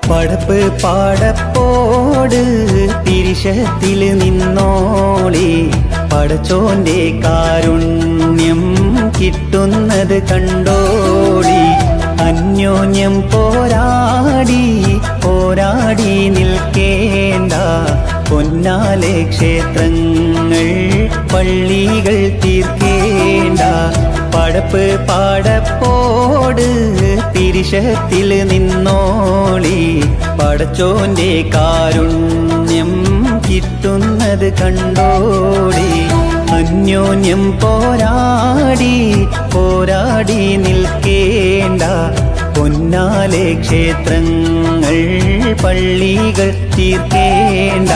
പടപ്പ് പാടപ്പോട് തിരിശത്തിൽ നിന്നോളി പടച്ചോന്റെ കാരുണ്യം കിട്ടുന്നത് കണ്ടോളി അന്യോന്യം പോരാടി പോരാടി നിൽക്കേണ്ട പൊന്നാലെ ക്ഷേത്രങ്ങൾ പള്ളികൾ തീർക്കേണ്ട പടപ്പ് പാടപ്പോട് തിരിശത്തിൽ നിന്നോളി പടച്ചോന്റെ കാരുണ്യം കിട്ടുന്നത് കണ്ടോളി അന്യോന്യം പോരാടി പോരാടി നിൽക്കേണ്ട പൊന്നാലെ ക്ഷേത്രങ്ങൾ പള്ളികൾ തീർക്കേണ്ട